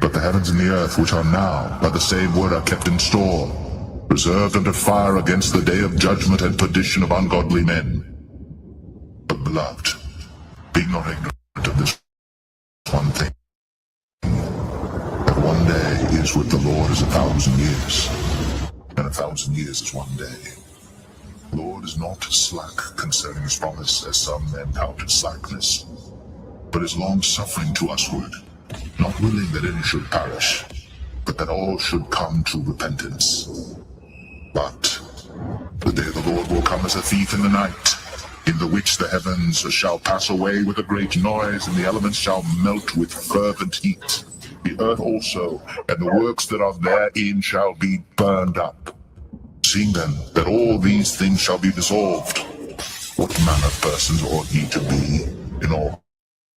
But the heavens and the earth, which are now, by the same word are kept in store, reserved under fire against the day of judgment and perdition of ungodly men. But beloved, be not ignorant of this one thing, that one day is with the Lord as 1,000 years, and 1,000 years is one day. The Lord is not slack concerning his promise, as some men count slackness, but is long-suffering to usward, not willing that any should perish, but that all should come to repentance. But the day of the Lord will come as a thief in the night, in the which the heavens shall pass away with a great noise, and the elements shall melt with fervent heat. The earth also, and the works that are therein, shall be burned up. Seeing then that all these things shall be dissolved, what manner of persons ought ye to be in all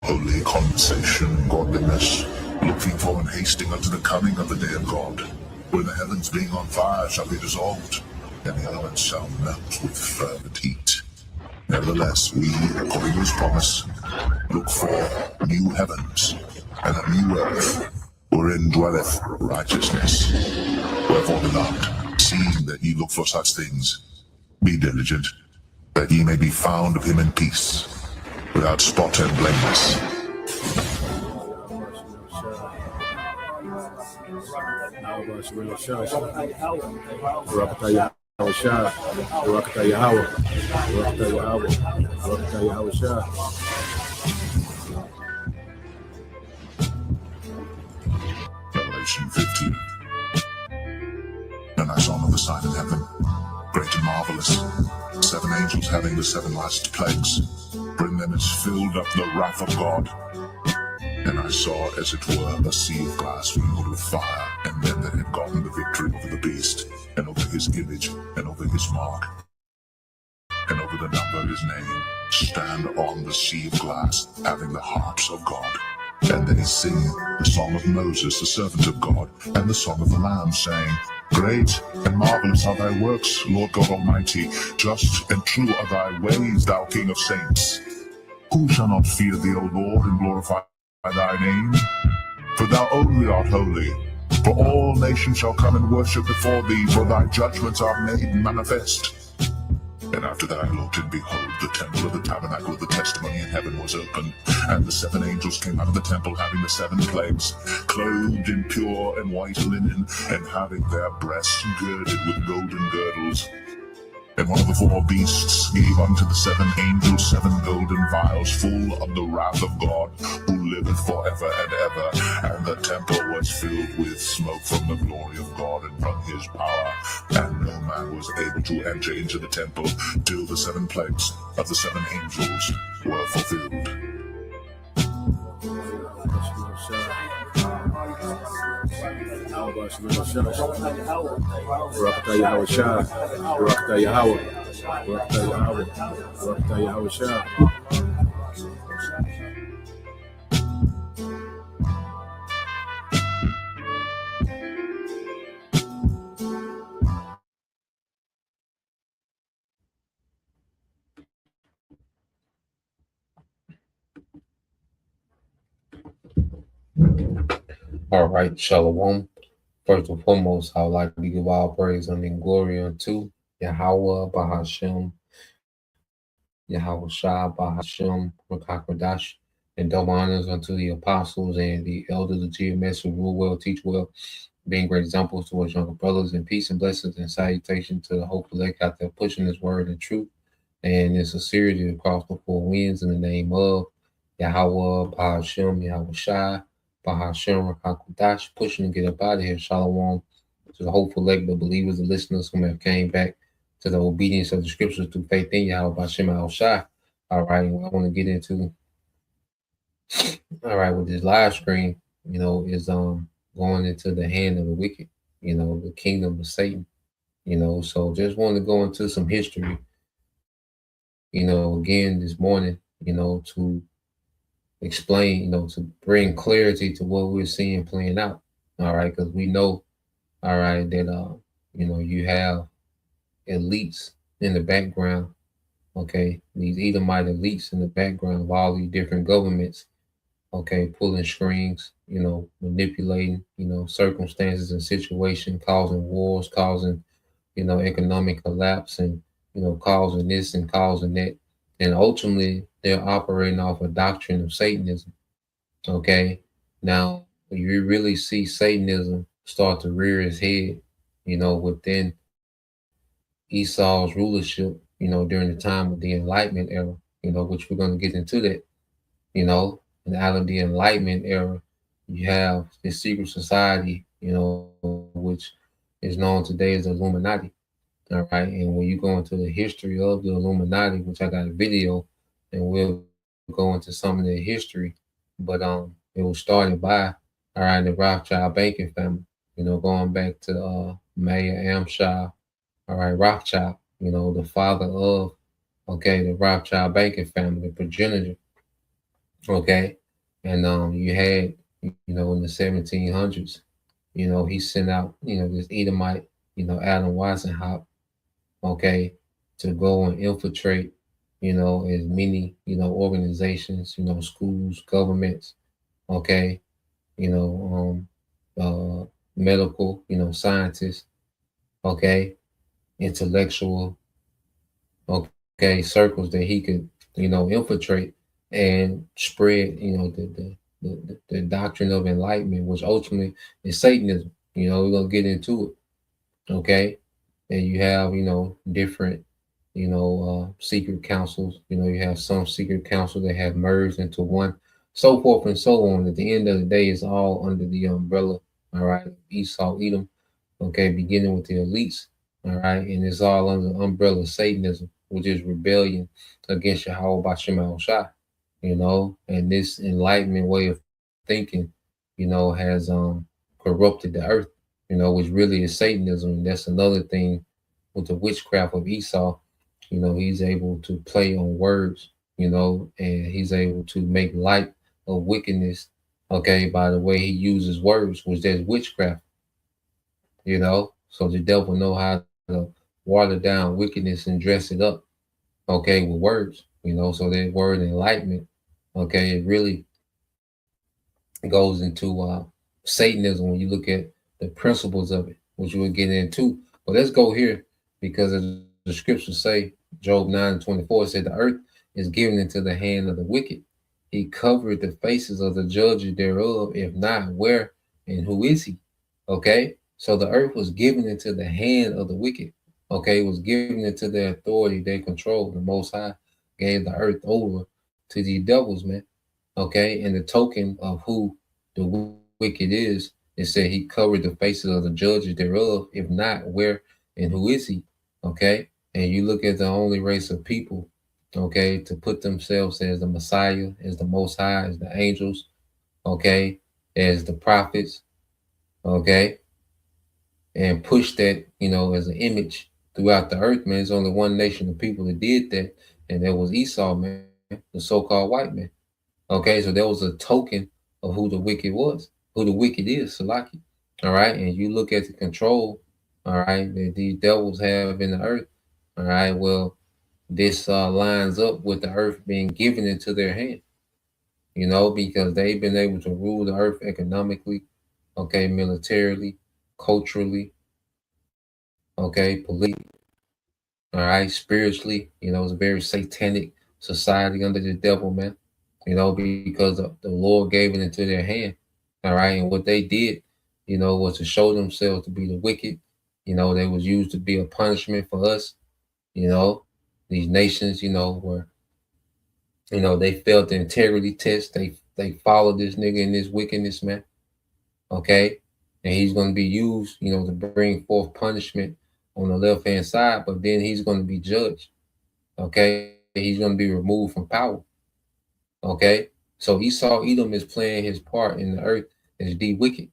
holy conversation and godliness, looking for and hasting unto the coming of the day of God, when the heavens being on fire shall be dissolved, and the elements shall melt with fervent heat? Nevertheless, we, according to his promise, look for new heavens and a new earth, wherein dwelleth righteousness. Wherefore, beloved, seeing that ye look for such things, be diligent, that ye may be found of him in peace, without spot and blameless. Revelation 15. And I saw another sign in heaven, great and marvelous, 7 angels having the 7 last plagues, for in them is filled up the wrath of God. And I saw, as it were, a sea of glass mingled with fire, and them that had gotten the victory over the beast, and over his image, and over his mark, and over the number of his name, stand on the sea of glass, having the harps of God. And they sing the song of Moses, the servant of God, and the song of the Lamb, saying, Great and marvelous are thy works, Lord God Almighty. Just and true are thy ways, thou King of saints. Who shall not fear thee, O Lord, and glorify thy name? For thou only art holy. For all nations shall come and worship before thee, for thy judgments are made manifest. And after that I looked, and behold, the temple of the tabernacle of the testimony in heaven was opened, and the 7 angels came out of the temple, having the 7 plagues, clothed in pure and white linen, and having their breasts girded with golden girdles. And one of the 4 beasts gave unto the 7 angels 7 golden vials full of the wrath of God, who liveth forever and ever. And the temple was filled with smoke from the glory of God and from his power. And no man was able to enter into the temple till the 7 plagues of the 7 angels were fulfilled. All right, Shalom. First and foremost, I would like to give all praise and glory unto Yahweh, Bahashem, Yahweh Shah, Bahashem, Rakakwadash, and double honors unto the apostles and the elders of GMS who rule well, teach well, being great examples towards younger brothers, and peace and blessings and salutation to the hopeful elect out there pushing this word and truth. And it's a series across the 4 winds in the name of Yahweh, Bahashem, Yahweh Shah, Bahashem, Rakakwadash, pushing to get up out of here. Shalom to the hopeful elect, the believers, the listeners who have came back to the obedience of the scriptures through faith in Yahweh, Bahashem, Yahweh Shah. All right, what I want to get into, all right, with this live stream, is going into the hand of the wicked, the kingdom of Satan, so just wanted to go into some history, again this morning, to explain, to bring clarity to what we're seeing playing out. All right, because we know, all right, that you have elites in the background. Okay, these Edomite elites in the background of all these different governments okay, pulling strings, manipulating, circumstances and situation, causing wars, causing, economic collapse, and, causing this and causing that. And ultimately, they're operating off a doctrine of Satanism. Okay. Now, you really see Satanism start to rear its head, within Esau's rulership, during the time of the Enlightenment era, which we're going to get into that, and out of the Enlightenment era, you have the secret society, which is known today as the Illuminati. All right. And when you go into the history of the Illuminati, which I got a video, and we'll go into some of the history, but it was started by, all right, the Rothschild banking family, going back to Mayer Amschel, all right, Rothschild, the father of, okay, the Rothschild banking family, the progenitor, okay. And you had, in the 1700s, he sent out, this Edomite, Adam Weishaupt, okay, to go and infiltrate, as many, organizations, schools, governments, okay, you know, medical, scientists, okay, intellectual, okay, circles that he could, infiltrate and spread, the doctrine of enlightenment, which ultimately is Satanism. We're gonna get into it, okay? And you have, different, secret councils. You have some secret councils that have merged into one, so forth and so on. At the end of the day, it's all under the umbrella, all right, Esau, Edom, okay, beginning with the elites, all right, and it's all under the umbrella of Satanism, which is rebellion against Yahweh Bashim Shai, and this enlightenment way of thinking, has corrupted the earth, which really is Satanism. And that's another thing with the witchcraft of Esau. He's able to play on words, and he's able to make light of wickedness, okay, by the way he uses words, which there's witchcraft, So the devil know how to water down wickedness and dress it up, okay, with words, so that word enlightenment, okay, it really goes into Satanism when you look at the principles of it, which we'll get into. But let's go here because as the scriptures say, Job 9:24 said, the earth is given into the hand of the wicked. He covered the faces of the judges thereof. If not, where and who is he? Okay. So the earth was given into the hand of the wicked. Okay. It was given into their authority, their control. The Most High gave the earth over to the devils, man. Okay. And the token of who the wicked is, it said he covered the faces of the judges thereof. If not, where and who is he? Okay. And you look at the only race of people, okay, to put themselves as the Messiah, as the Most High, as the angels, okay, as the prophets, okay, and push that, as an image throughout the earth, man. There's only one nation of people that did that, and that was Esau, man, the so-called white man. Okay, so that was a token of who the wicked was, who the wicked is, Salaki. All right, and you look at the control, all right, that these devils have in the earth. All right, well, this lines up with the earth being given into their hand, because they've been able to rule the earth economically, okay, militarily, culturally, okay, politically, all right, spiritually. It's a very satanic society under the devil, man. Because the Lord gave it into their hand. All right. And what they did, was to show themselves to be the wicked. They was used to be a punishment for us. These nations, where, they failed the integrity test. They followed this nigga in this wickedness, man. Okay. And he's going to be used, to bring forth punishment on the left hand side, but then he's going to be judged. Okay. He's going to be removed from power. Okay. So Esau Edom is playing his part in the earth as the wicked.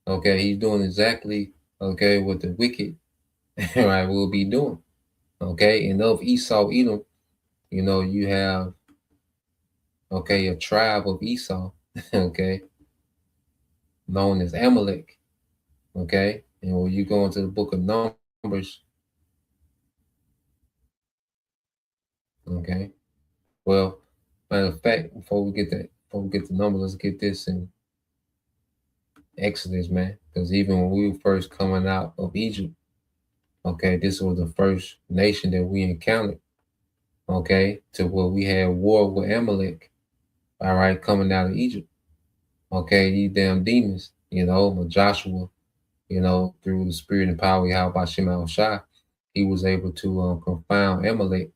Okay. He's doing exactly, okay, what the wicked, right, will be doing. Okay. And of Esau Edom, you have, okay, a tribe of Esau, okay, known as Amalek. Okay. And when you go into the book of Numbers, okay, well, matter of fact, before we get before we get the numbers, let's get this in Exodus, man. Because even when we were first coming out of Egypt, okay, this was the first nation that we encountered, okay, to where we had war with Amalek, all right, coming out of Egypt. Okay, these damn demons, with Joshua, through the spirit and power of Yahweh Shema Shai, he was able to confound Amalek.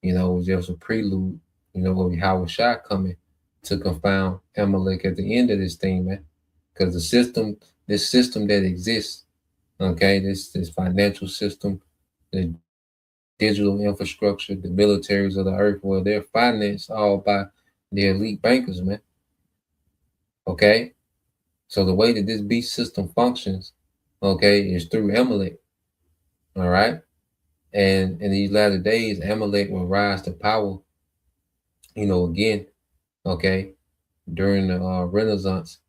It was just a prelude, of Yahweh Shai coming to confound Amalek at the end of this thing, man. Because this system that exists, okay, this financial system, the digital infrastructure, the militaries of the earth, well, they're financed all by the elite bankers, man. Okay? So the way that this beast system functions, okay, is through Amalek. All right. And in these latter days, Amalek will rise to power, again, okay, during the Renaissance.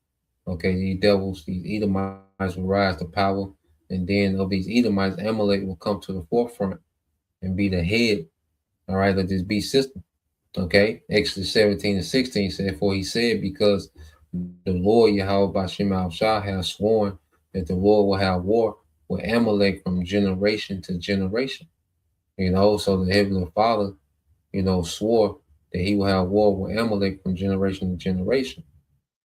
Okay, these devils, these Edomites will rise to power. And then of these Edomites, Amalek will come to the forefront and be the head, all right, of this beast system. Okay, Exodus 17 and 16 said, for he said, because the Lord Yahweh Bashim Shah has sworn that the Lord will have war with Amalek from generation to generation. So the Heavenly Father, swore that he will have war with Amalek from generation to generation.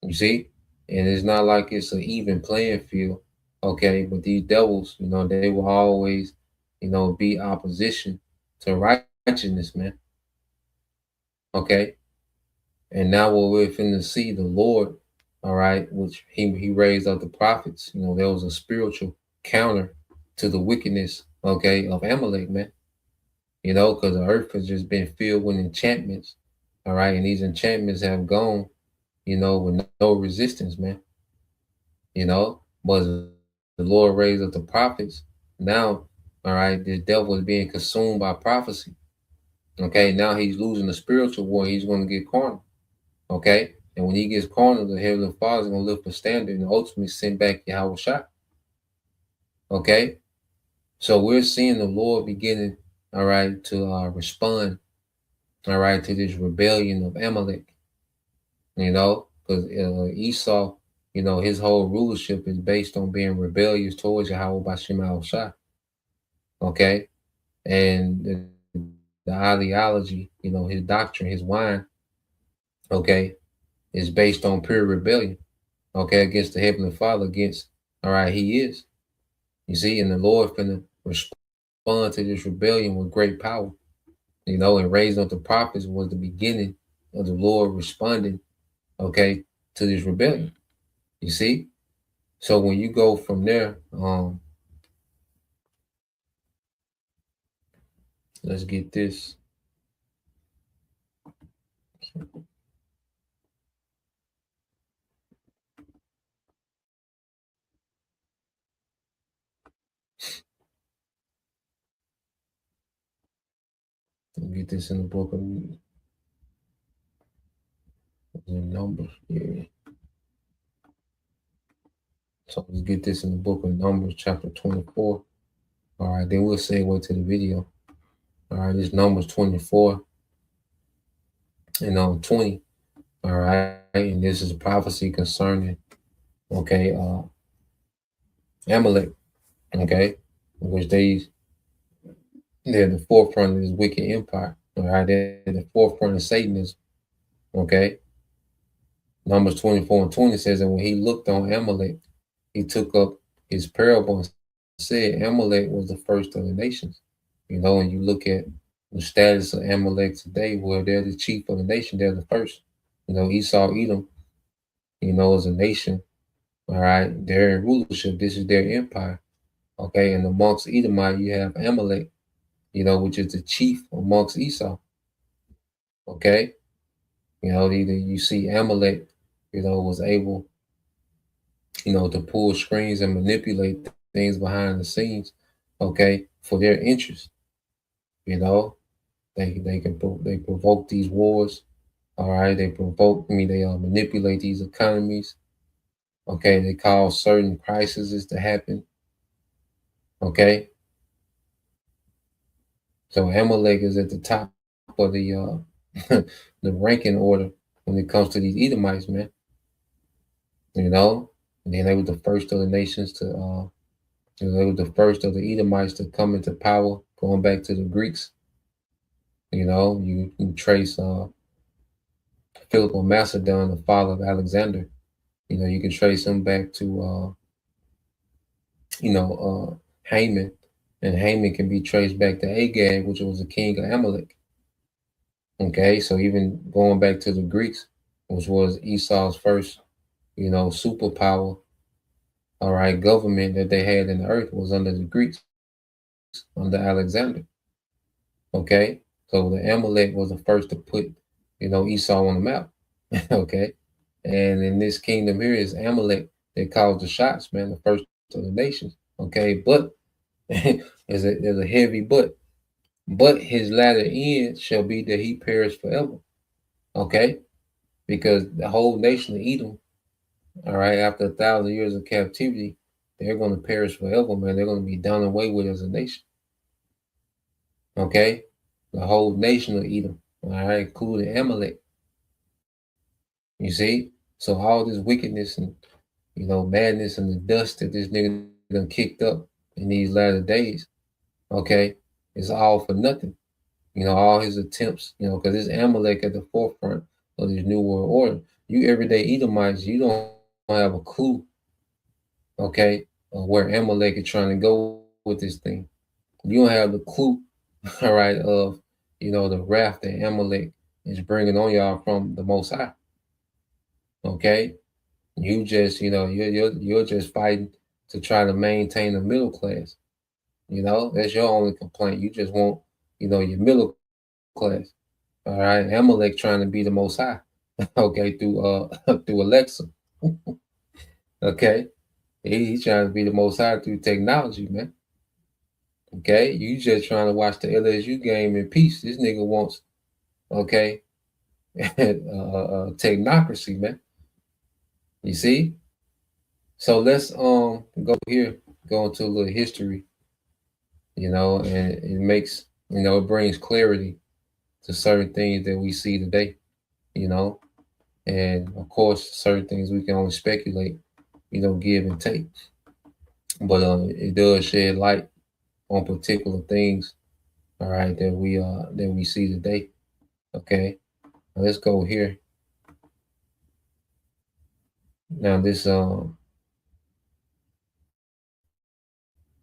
You see? And it's not like it's an even playing field. Okay, but these devils, they will always, be opposition to righteousness, man. Okay. And now what we're finna see, the Lord, all right, which he raised up the prophets. There was a spiritual counter to the wickedness, okay, of Amalek, man. Because the earth has just been filled with enchantments, all right, and these enchantments have gone, with no resistance, man. But the Lord raised up the prophets. Now, all right, this devil is being consumed by prophecy. Okay, now he's losing the spiritual war. He's going to get carnal. Okay, and when he gets carnal, the Heavenly Father is going to lift a standard and ultimately send back Yahweh Shai. Okay, so we're seeing the Lord beginning, all right, to respond, all right, to this rebellion of Amalek. Because Esau, his whole rulership is based on being rebellious towards Yahweh Bashim Shai. Okay, and the ideology, his doctrine, his wine, okay, is based on pure rebellion, okay, against the Heavenly Father, against, all right, he is. You see, and the Lord finna respond to this rebellion with great power, and raising up the prophets was the beginning of the Lord responding, okay, to this rebellion. You see? So when you go from there, let's get this. Get this in the book of Numbers. Yeah. So let's get this in the book of Numbers, chapter 24. All right, then we'll segue to the video. All right, this Numbers 24 and 20. All right, and this is a prophecy concerning, okay, Amalek, okay, which they're the forefront of this wicked empire. All right, they're the forefront of Satanism. Okay. Numbers 24 and 20 says that when he looked on Amalek, he took up his parable and said Amalek was the first of the nations. And you look at the status of Amalek today, where they're the chief of the nation, they're the first. Esau, Edom, as a nation, all right, they're in rulership. This is their empire. Okay, and amongst Edomite, you have Amalek, which is the chief amongst Esau. Okay, either you see Amalek, was able, to pull strings and manipulate things behind the scenes, okay, for their interest. They provoke these wars. All right, they manipulate these economies. Okay, they cause certain crises to happen. Okay, so Amalek is at the top of the the ranking order. when it comes to these Edomites, man. You know, and then they were the first of the nations to, they were the first of the Edomites to come into power, going back to the Greeks. You know, you can trace Philip of Macedon, the father of Alexander. You know, you can trace him back to, Haman, and Haman can be traced back to Agag, which was the king of Amalek. Okay, so even going back to the Greeks, which was Esau's first, superpower, all right, government that they had in the earth was under the Greeks, under Alexander. Okay, so the Amalek was the first to put, Esau on the map. Okay, and in this kingdom here is Amalek that calls the shots, man, the first of the nations. Okay, but there's a heavy but his latter end shall be that he perish forever. Okay, because the whole nation of Edom, all right, after 1,000 years of captivity, they're going to perish forever, man. They're going to be done away with as a nation. Okay, the whole nation of Edom, all right, including Amalek. You see, so all this wickedness and madness and the dust that this nigga done kicked up in these latter days, okay, it's all for nothing. All his attempts, because it's Amalek at the forefront of this new world order. You everyday Edomites, you don't have a clue, okay, where Amalek is trying to go with this thing. You don't have the clue, all right, of the wrath that Amalek is bringing on y'all from the Most High. Okay, you just you're just fighting to try to maintain the middle class. That's your only complaint. You just want your middle class. All right, Amalek trying to be the Most High. Okay, through through Alexa. Okay, he's trying to be the Most High through technology, man. Okay, you just trying to watch the LSU game in peace. This nigga wants, okay, technocracy, man. You see? So let's go here, go into a little history, and it makes, it brings clarity to certain things that we see today, and of course certain things we can only speculate, give and take. But it does shed light on particular things, all right, that we see today. Okay. Now let's go here. Now this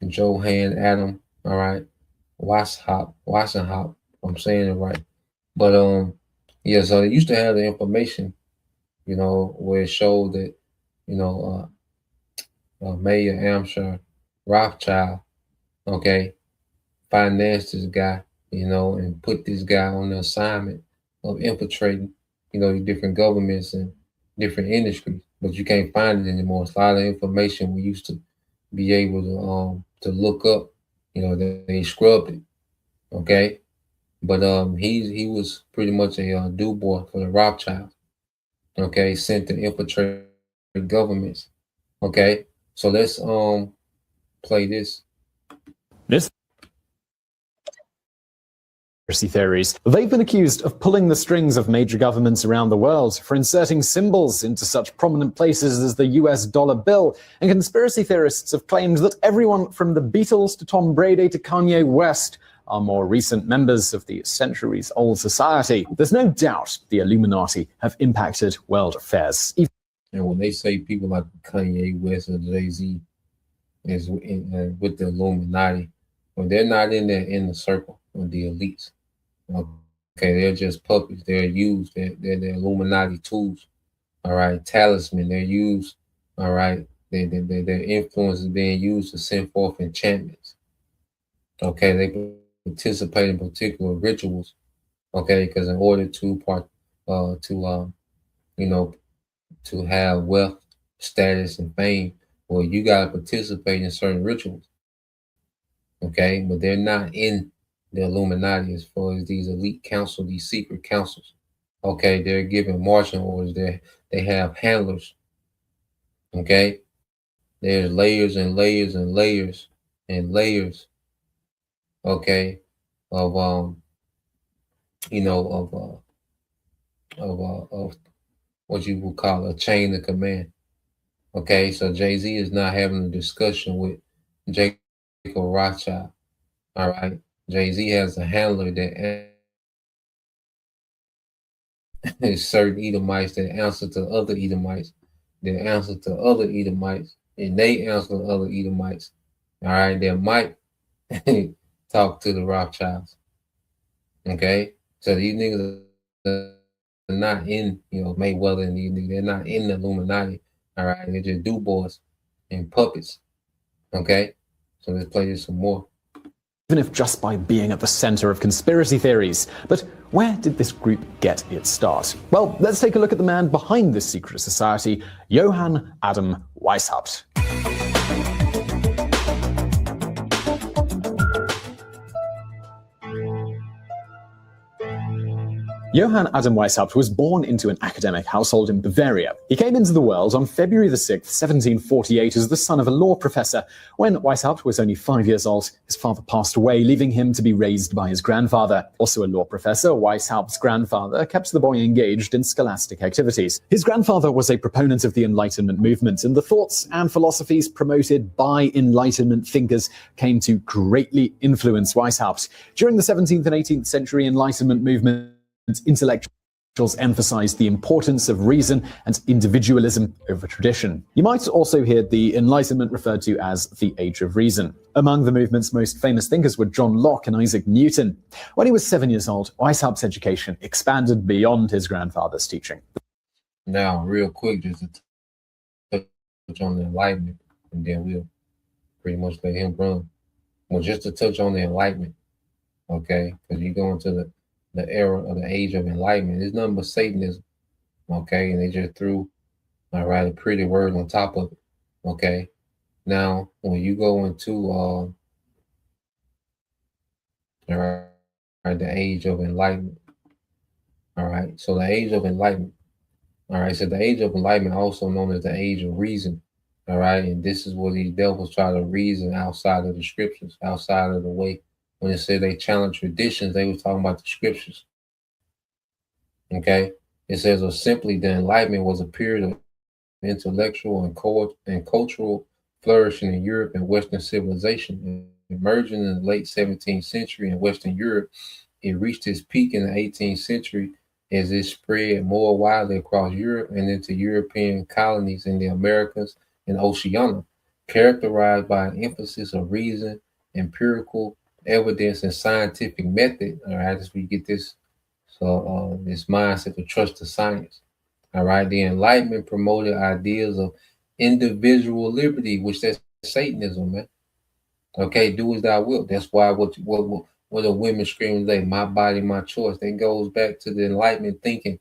Johann Adam, all right, Wassenhop, I'm saying it right. But yeah, so they used to have the information, where it showed that, Mayor Amsher Rothschild, okay, financed this guy, and put this guy on the assignment of infiltrating, the different governments and different industries. But you can't find it anymore. It's a lot of information we used to be able to look up. They scrubbed it, okay. But he was pretty much a do boy for the Rothschilds, okay, sent to infiltrate governments, okay. So let's play this. This conspiracy theories. They've been accused of pulling the strings of major governments around the world for inserting symbols into such prominent places as the US dollar bill, and conspiracy theorists have claimed that everyone from the Beatles to Tom Brady to Kanye West are more recent members of the centuries-old society. There's no doubt the Illuminati have impacted world affairs. And when they say people like Kanye West or Jay-Z is with the Illuminati, well, they're not in the circle of the elites. Okay, they're just puppets. They're used. They're the Illuminati tools. All right, talisman. They're used. All right, their influence is being used to send forth enchantments. Okay, they participate in particular rituals. Okay, because in order to to have wealth, status, and fame, well, you gotta participate in certain rituals. Okay, but they're not in the Illuminati as far as these elite council, these secret councils. Okay, they're giving marching orders. They have handlers. Okay, there's layers and layers and layers and layers. Okay, of what you would call a chain of command. Okay, so Jay-Z is not having a discussion with Jacob Rothschild. All right. Jay-Z has a handler that is certain Edomites that answer to other Edomites, that answer to other Edomites, and they answer to other Edomites. All right, that might talk to the Rothschilds. Okay, so these niggas are not in, Mayweather and these niggas, they're not in the Illuminati. All right, they're just do boys and puppets. Okay, so let's play this some more. Even if just by being at the center of conspiracy theories. But where did this group get its start? Well, let's take a look at the man behind this secret society, Johann Adam Weishaupt. Johann Adam Weishaupt was born into an academic household in Bavaria. He came into the world on February the 6th, 1748, as the son of a law professor. When Weishaupt was only 5 years old, his father passed away, leaving him to be raised by his grandfather. Also a law professor, Weishaupt's grandfather kept the boy engaged in scholastic activities. His grandfather was a proponent of the Enlightenment movement, and the thoughts and philosophies promoted by Enlightenment thinkers came to greatly influence Weishaupt. During the 17th and 18th century Enlightenment movement, intellectuals emphasized the importance of reason and individualism over tradition. You might also hear the Enlightenment referred to as the Age of Reason. Among the movement's most famous thinkers were John Locke and Isaac Newton. When he was 7 years old, Weishaupt's education expanded beyond his grandfather's teaching. Now, real quick, just to touch on the Enlightenment, and then we'll pretty much let him run. Well, just to touch on the Enlightenment, okay? Because you go into the era of the Age of Enlightenment, it's nothing but Satanism, okay? And they just threw, all right, a pretty word on top of it, okay? Now, when you go into, all right, the Age of Enlightenment, all right? So the Age of Enlightenment, all right? So the Age of Enlightenment, also known as the Age of Reason, all right? And this is where these devils try to reason outside of the scriptures, outside of the way. When it said they challenge traditions, they were talking about the scriptures. Okay? It says, or simply, the Enlightenment was a period of intellectual and cultural flourishing in Europe and Western civilization. Emerging in the late 17th century in Western Europe, it reached its peak in the 18th century as it spread more widely across Europe and into European colonies in the Americas and Oceania, characterized by an emphasis of reason, empirical evidence, and scientific method. All right, as we get this, so this mindset to trust the science. All right, the Enlightenment promoted ideas of individual liberty, which that's Satanism, man. Okay, do as thou wilt. That's why what the women scream today, my body, my choice. That goes back to the Enlightenment thinking,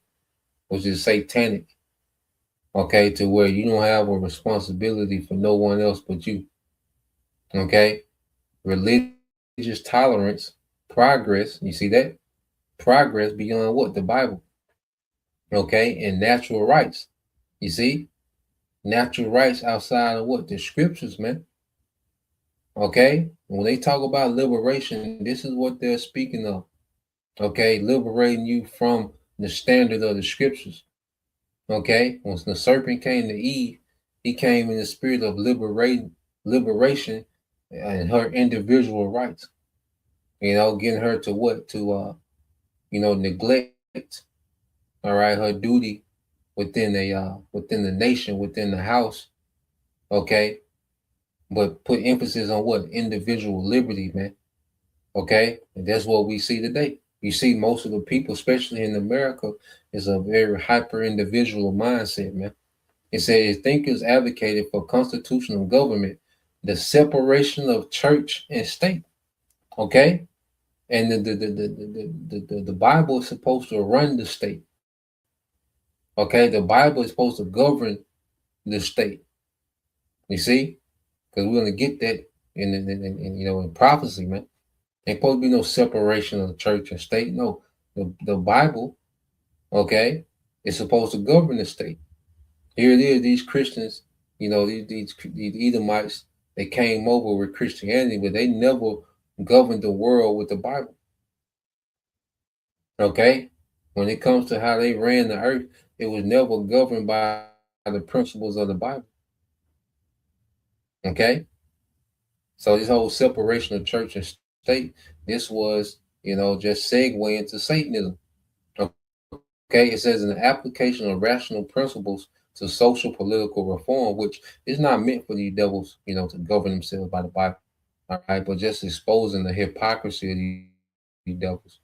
which is satanic. Okay, to where you don't have a responsibility for no one else but you. Okay, religious tolerance, progress, you see that? Progress beyond what? The Bible. Okay, and natural rights. You see? Natural rights outside of what? The scriptures, man. Okay, when they talk about liberation, this is what they're speaking of. Okay, liberating you from the standard of the scriptures. Okay, when the serpent came to Eve, he came in the spirit of liberation and her individual rights. Getting her to what? To neglect, all right, her duty within the nation, within the house, okay, but put emphasis on what? Individual liberty, man. Okay, and that's what we see today. You see, most of the people, especially in America, is a very hyper individual mindset, man. It says thinkers advocated for constitutional government, the separation of church and state. Okay, and the Bible is supposed to run the state. Okay, the Bible is supposed to govern the state. You see, because we're gonna get that in prophecy, man. Ain't supposed to be no separation of the church and state. No, the Bible, okay, is supposed to govern the state. Here it is, these Christians, these Edomites, they came over with Christianity, but they never governed the world with the Bible. Okay? When it comes to how they ran the earth, it was never governed by the principles of the Bible. Okay? So this whole separation of church and state, this was, just segue into Satanism. Okay, it says an application of rational principles to social political reform, which is not meant for these devils, to govern themselves by the Bible. All right, but just exposing the hypocrisy of these devils.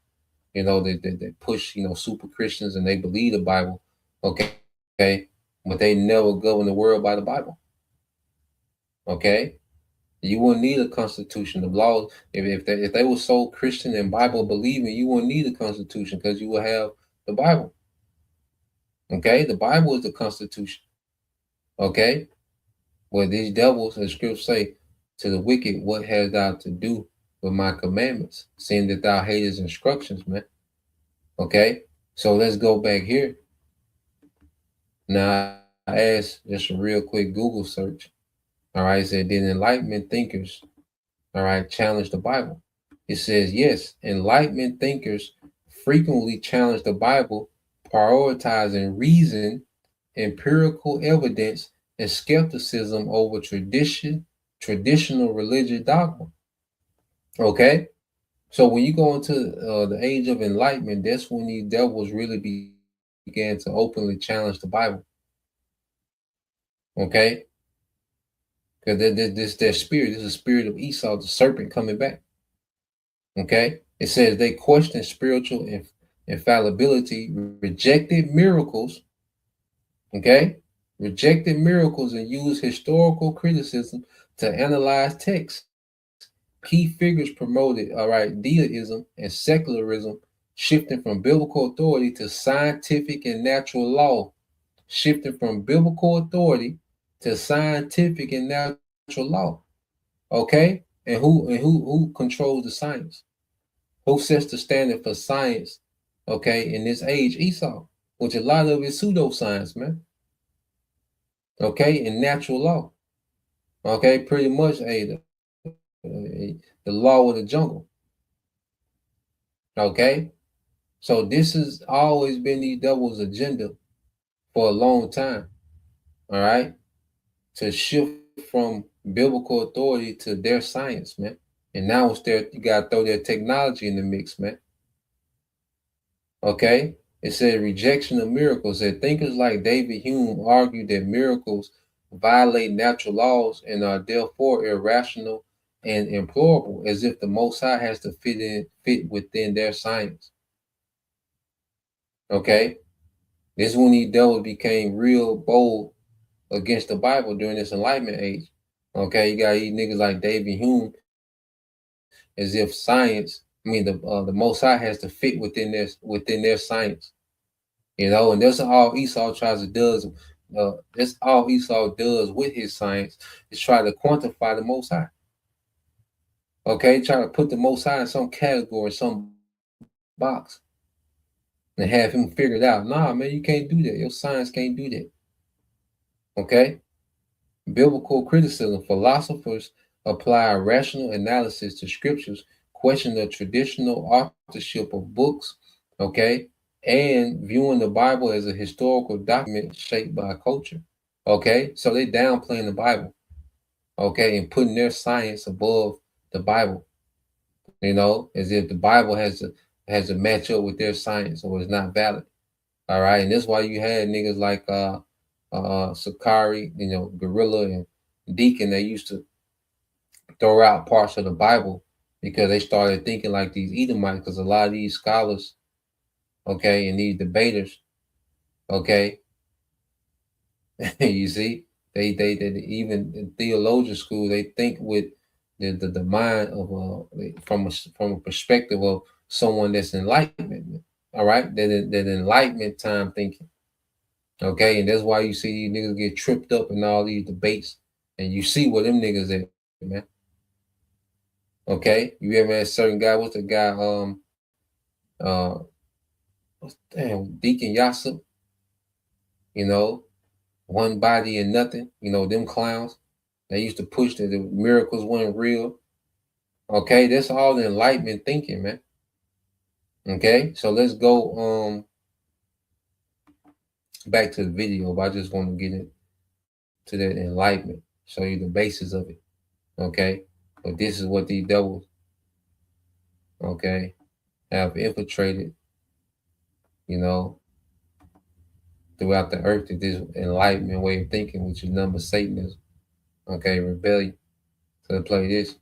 They push, super Christians and they believe the Bible. Okay, but they never govern the world by the Bible. Okay, you wouldn't need a constitution. The law, if they were so Christian and Bible believing, you wouldn't need a constitution because you would have the Bible. Okay, the Bible is the Constitution. Okay, well, these devils, as scriptures say, to the wicked, what hast thou to do with my commandments, seeing that thou hatest instructions, man? Okay, so let's go back here. Now, I asked just a real quick Google search. All right, it said, did Enlightenment thinkers, all right, challenge the Bible? It says, yes, Enlightenment thinkers frequently challenge the Bible, prioritizing reason, empirical evidence, and skepticism over traditional religious dogma. Okay, so when you go into the age of enlightenment, that's when these devils really began to openly challenge the Bible. Okay, because this their spirit. This is the spirit of Esau, the serpent, coming back. Okay, it says they questioned spiritual infallibility, rejected miracles. Okay, rejected miracles and used historical criticism to analyze texts. Key figures promoted, all right, deism and secularism, shifting from biblical authority to scientific and natural law. Shifting from biblical authority to scientific and natural law. Okay, and who controls the science? Who sets the standard for science? Okay, in this age, Esau, which a lot of it is pseudoscience, man. Okay, and natural law. Okay, pretty much the law of the jungle. Okay, so this has always been the devil's agenda for a long time. All right, to shift from biblical authority to their science, man. And now it's there, you gotta throw their technology in the mix, man. Okay, it said rejection of miracles. That thinkers like David Hume argued that miracles violate natural laws and are therefore irrational and implorable, as if the Most High has to fit within their science. Okay, this is when these devils became real bold against the Bible during this Enlightenment age. Okay, you got these niggas like David Hume, as if science, the Most High has to fit within their science. And that's all Esau tries to does. That's all Esau does with his science is try to quantify the Most High. Okay, try to put the Most High in some category, some box, and have him figured out. Nah, man, you can't do that. Your science can't do that. Okay, biblical criticism. Philosophers apply a rational analysis to scriptures, question the traditional authorship of books. Okay, and viewing the Bible as a historical document shaped by culture. Okay, so they downplaying the Bible. Okay, and putting their science above the Bible. As if the Bible has to match up with their science or it's not valid. All right, and that's why you had niggas like Sakari, Gorilla and Deacon. They used to throw out parts of the Bible because they started thinking like these Edomites. Because a lot of these scholars, okay, and these debaters, okay, you see, they even in theologian school they think with the mind of from a perspective of someone that's enlightenment. All right, that enlightenment time thinking. Okay, and that's why you see these niggas get tripped up in all these debates, and you see what them niggas at, man. Okay, you ever had a certain guy? What's the guy? Deacon Yassip. One body and nothing. Them clowns. They used to push that the miracles weren't real. Okay, that's all the enlightenment thinking, man. Okay, so let's go. back to the video, but I just want to get into that enlightenment, show you the basis of it. Okay? But this is what these devils, okay, have infiltrated, throughout the earth, to this enlightenment way of thinking, which is number Satanism. Okay, rebellion. So play this.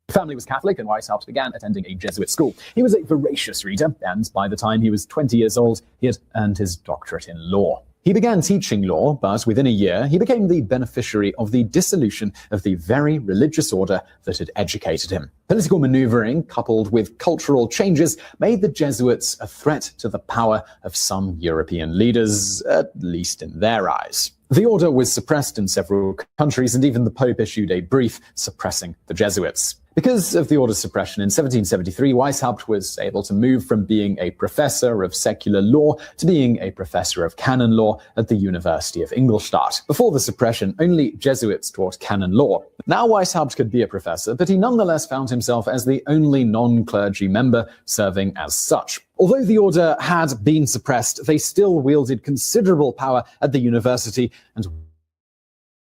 Family was Catholic, and Weishaupt began attending a Jesuit school. He was a voracious reader, and by the time he was 20 years old, he had earned his doctorate in law. He began teaching law, but within a year, he became the beneficiary of the dissolution of the very religious order that had educated him. Political maneuvering, coupled with cultural changes, made the Jesuits a threat to the power of some European leaders, at least in their eyes. The order was suppressed in several countries, and even the Pope issued a brief suppressing the Jesuits. Because of the order's suppression in 1773, Weishaupt was able to move from being a professor of secular law to being a professor of canon law at the University of Ingolstadt. Before the suppression, only Jesuits taught canon law. Now Weishaupt could be a professor, but he nonetheless found himself as the only non-clergy member serving as such. Although the order had been suppressed, they still wielded considerable power at the university, and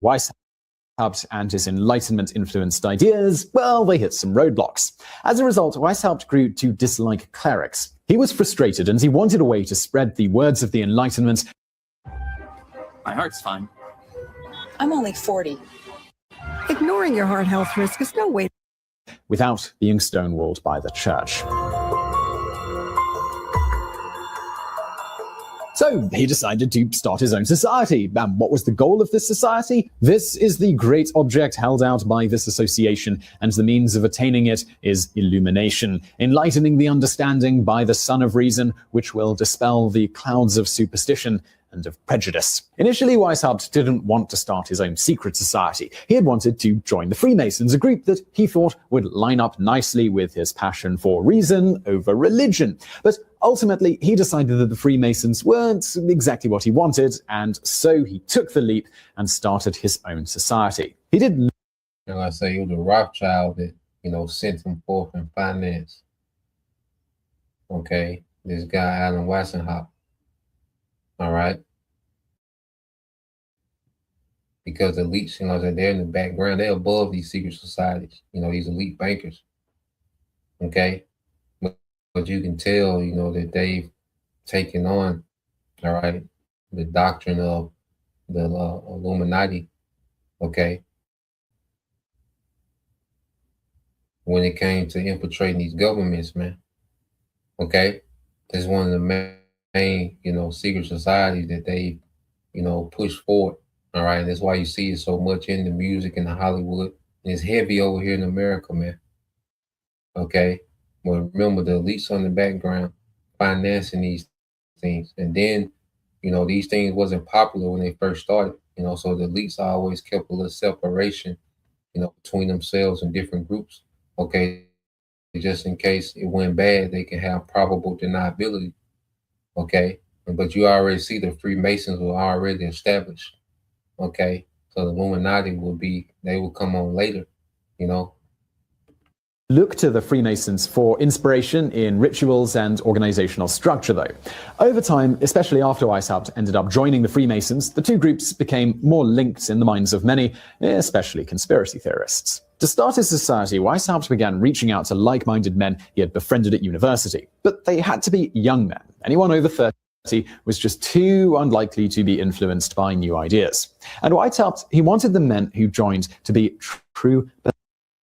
Weishaupt and his Enlightenment-influenced ideas, well, they hit some roadblocks. As a result, Weishaupt grew to dislike clerics. He was frustrated, and he wanted a way to spread the words of the Enlightenment. My heart's fine. I'm only 40. Ignoring your heart health risk is no way. Without being stonewalled by the church. So he decided to start his own society. And what was the goal of this society? This is the great object held out by this association, and the means of attaining it is illumination, enlightening the understanding by the sun of reason, which will dispel the clouds of superstition and of prejudice. Initially, Weishaupt didn't want to start his own secret society. He had wanted to join the Freemasons, a group that he thought would line up nicely with his passion for reason over religion. But ultimately, he decided that the Freemasons weren't exactly what he wanted, and so he took the leap and started his own society. He did. And I say, it was a Rothschild that, sent him forth in finance. Okay, this guy, Alan Weishaupt. All right. Because elites, they're in the background, they're above these secret societies, these elite bankers. Okay. But you can tell, that they've taken on, all right, the doctrine of the Illuminati. Okay. When it came to infiltrating these governments, man. Okay. It's one of the main, secret societies that they, push forward. All right. And that's why you see it so much in the music and the Hollywood. And it's heavy over here in America, man. Okay. Well, remember the elites on the background financing these things. And then, these things wasn't popular when they first started, so the elites always kept a little separation, between themselves and different groups. Okay. Just in case it went bad, they can have probable deniability. Okay. But you already see the Freemasons were already established. Okay. So the Illuminati they will come on later, Look to the Freemasons for inspiration in rituals and organizational structure, though. Over time, especially after Weishaupt ended up joining the Freemasons, the two groups became more linked in the minds of many, especially conspiracy theorists. To start his society, Weishaupt began reaching out to like-minded men he had befriended at university. But they had to be young men. Anyone over 30 was just too unlikely to be influenced by new ideas. And Weishaupt, he wanted the men who joined to be true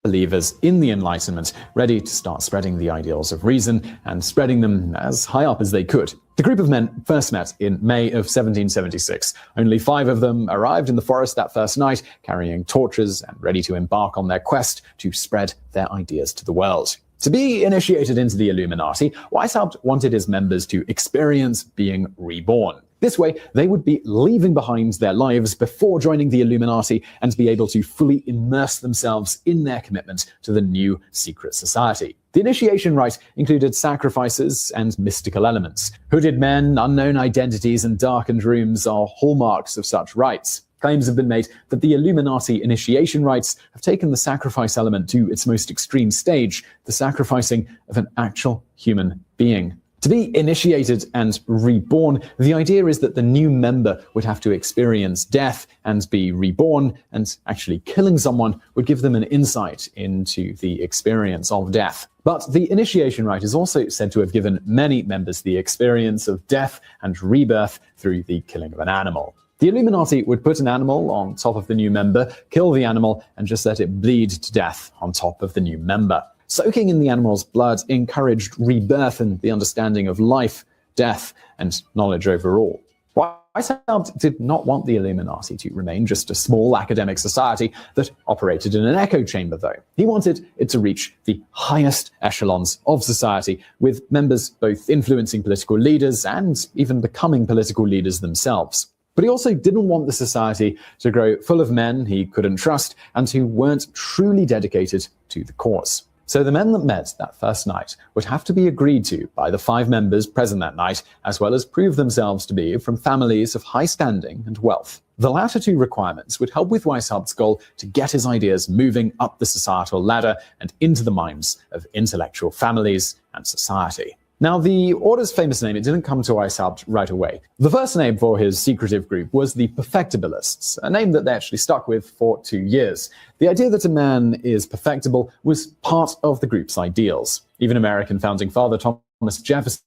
believers in the Enlightenment, ready to start spreading the ideals of reason and spreading them as high up as they could. The group of men first met in May of 1776. Only 5 of them arrived in the forest that first night, carrying torches and ready to embark on their quest to spread their ideas to the world. To be initiated into the Illuminati, Weishaupt wanted his members to experience being reborn. This way, they would be leaving behind their lives before joining the Illuminati and be able to fully immerse themselves in their commitment to the new secret society. The initiation rite included sacrifices and mystical elements. Hooded men, unknown identities, and darkened rooms are hallmarks of such rites. Claims have been made that the Illuminati initiation rites have taken the sacrifice element to its most extreme stage, the sacrificing of an actual human being. To be initiated and reborn, the idea is that the new member would have to experience death and be reborn, and actually killing someone would give them an insight into the experience of death. But the initiation rite is also said to have given many members the experience of death and rebirth through the killing of an animal. The Illuminati would put an animal on top of the new member, kill the animal, and just let it bleed to death on top of the new member. Soaking in the animal's blood encouraged rebirth and the understanding of life, death, and knowledge overall. Weishaupt did not want the Illuminati to remain just a small academic society that operated in an echo chamber, though. He wanted it to reach the highest echelons of society, with members both influencing political leaders and even becoming political leaders themselves. But he also didn't want the society to grow full of men he couldn't trust and who weren't truly dedicated to the cause. So the men that met that first night would have to be agreed to by the 5 members present that night, as well as prove themselves to be from families of high standing and wealth. The latter 2 requirements would help with Weishaupt's goal to get his ideas moving up the societal ladder and into the minds of intellectual families and society. Now, the Order's famous name, it didn't come to Weishaupt right away. The first name for his secretive group was the Perfectibilists, a name that they actually stuck with for 2 years. The idea that a man is perfectible was part of the group's ideals. Even American founding father Thomas Jefferson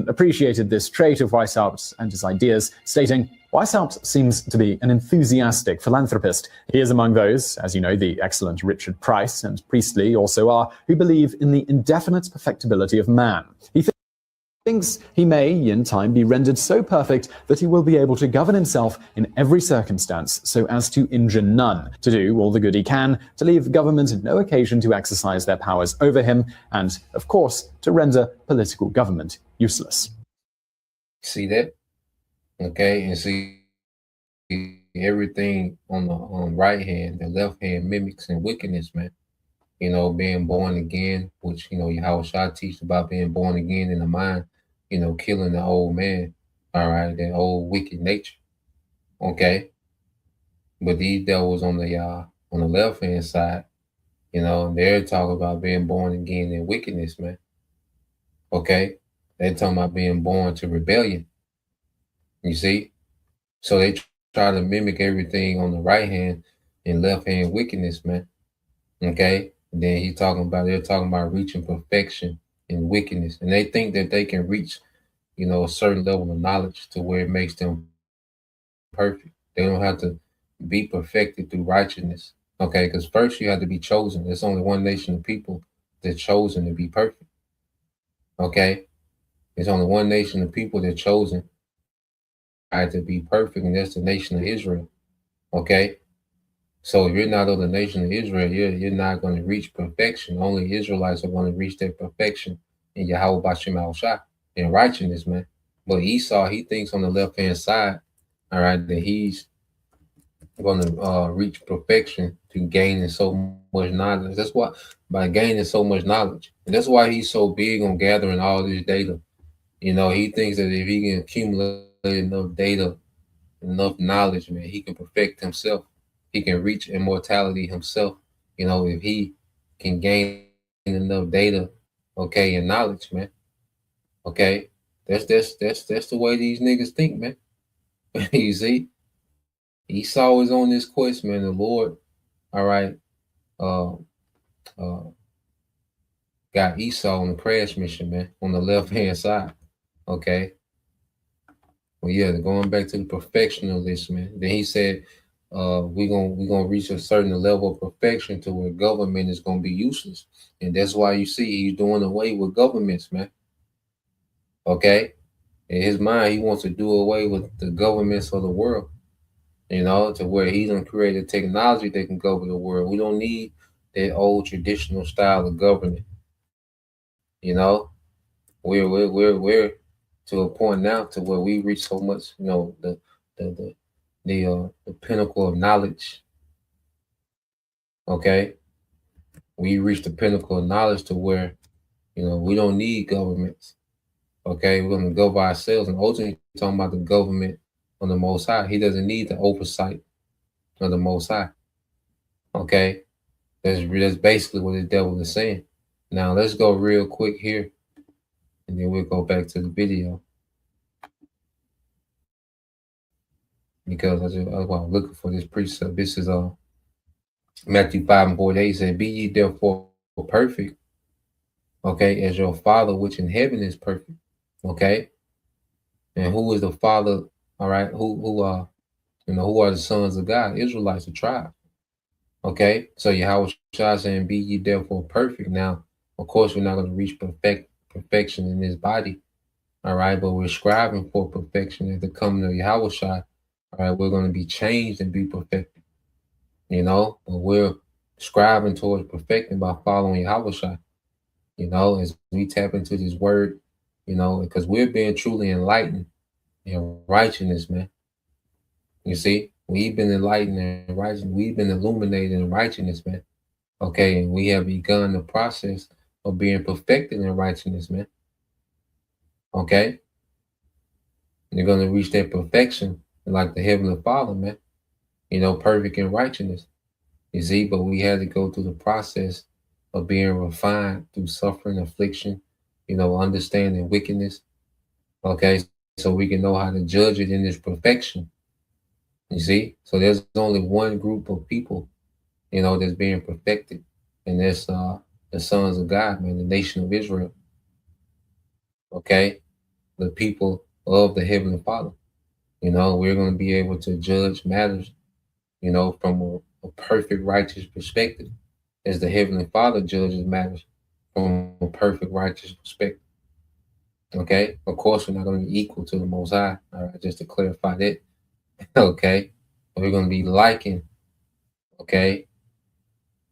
appreciated this trait of Weishaupt and his ideas, stating, "Weishaupt seems to be an enthusiastic philanthropist. He is among those, as you know, the excellent Richard Price and Priestley also are, who believe in the indefinite perfectibility of man. He thinks he may, in time, be rendered so perfect that he will be able to govern himself in every circumstance so as to injure none, to do all the good he can, to leave government no occasion to exercise their powers over him, and, of course, to render political government useless." See that? Okay, and see everything on the right hand, the left hand mimics in wickedness, man. You know, being born again, which, you know, Yahushua teaches about being born again in the mind, you know, killing the old man, all right, that old wicked nature, okay? But these devils on the left hand side, you know, they're talking about being born again in wickedness, man, okay? They're talking about being born to rebellion, you see? So they try to mimic everything on the right hand and left hand wickedness, man, okay? And then they're talking about reaching perfection in wickedness. And they think that they can reach, you know, a certain level of knowledge to where it makes them perfect. They don't have to be perfected through righteousness. Okay, because first you have to be chosen. There's only one nation of people that's chosen to be perfect. Okay? There's only one nation of people that's chosen to be perfect, and that's the nation of Israel. Okay? So if you're not of the nation of Israel, you're not going to reach perfection. Only Israelites are going to reach their perfection in Yahweh Bashim al-Shah, in righteousness, man. But Esau, he thinks on the left-hand side, all right, that he's going to reach perfection through gaining so much knowledge. That's why, by gaining so much knowledge. And that's why he's so big on gathering all this data. You know, he thinks that if he can accumulate enough data, enough knowledge, man, he can perfect himself. He can reach immortality himself, you know, if he can gain enough data, okay, and knowledge, man. Okay, that's the way these niggas think, man. You see, Esau is on this quest, man. The Lord, all right, got Esau on the crash mission, man, on the left hand side. Okay. Well, yeah, going back to the perfection of this, man. Then he said, we're gonna reach a certain level of perfection to where government is gonna be useless. And that's why you see he's doing away with governments, man. Okay? In his mind, he wants to do away with the governments of the world, you know, to where he's gonna create a technology that can govern the world. We don't need that old traditional style of government. You know, we're to a point now to where we reach so much, you know, the pinnacle of knowledge. Okay, we reach the pinnacle of knowledge to where, you know, we don't need governments. Okay, we're gonna go by ourselves, and ultimately talking about the government on the Most High. He doesn't need the oversight of the Most High. Okay, that's basically what the devil is saying. Now let's go real quick here and then we'll go back to the video. Because I was looking for this precept. This is Matthew 5:48 said, "Be ye therefore perfect, okay, as your Father which in heaven is perfect." Okay, and who is the Father? All right, who are the sons of God? Israelites, the tribe. Okay, so Yahweh Shah saying, "Be ye therefore perfect." Now, of course, we're not going to reach perfection in this body. All right, but we're striving for perfection at the coming of Yahweh Shah. All right, we're going to be changed and be perfected, but we're striving towards perfecting by following Yahweh Shai, as we tap into this word, because we're being truly enlightened in righteousness, man. You see, we've been enlightened in righteousness. We've been illuminated in righteousness, man. Okay, and we have begun the process of being perfected in righteousness, man. Okay, you're going to reach that perfection like the Heavenly Father, man, perfect in righteousness, you see, but we had to go through the process of being refined through suffering, affliction, understanding wickedness, okay, so we can know how to judge it in this perfection, you see. So there's only one group of people, that's being perfected, and that's the sons of God, man, the nation of Israel, okay, the people of the Heavenly Father. We're going to be able to judge matters, from a perfect righteous perspective, as the Heavenly Father judges matters from a perfect righteous perspective. Okay? Of course, we're not going to be equal to the Most High, all right, just to clarify that. Okay? We're going to be likened, okay?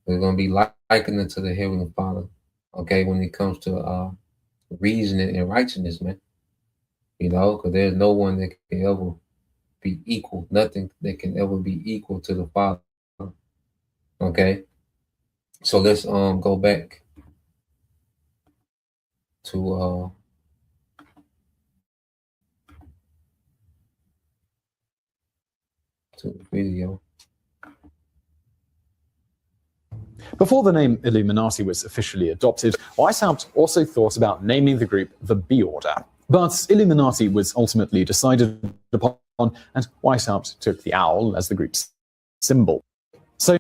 We're going to be likened to the Heavenly Father, okay, when it comes to reasoning and righteousness, man. Because there's no one that can ever be equal, nothing that can ever be equal to the Father. Okay, so let's go back to the video. Before the name Illuminati was officially adopted, Weishaupt also thought about naming the group the B Order. But Illuminati was ultimately decided upon, and Weishaupt took the owl as the group's symbol. So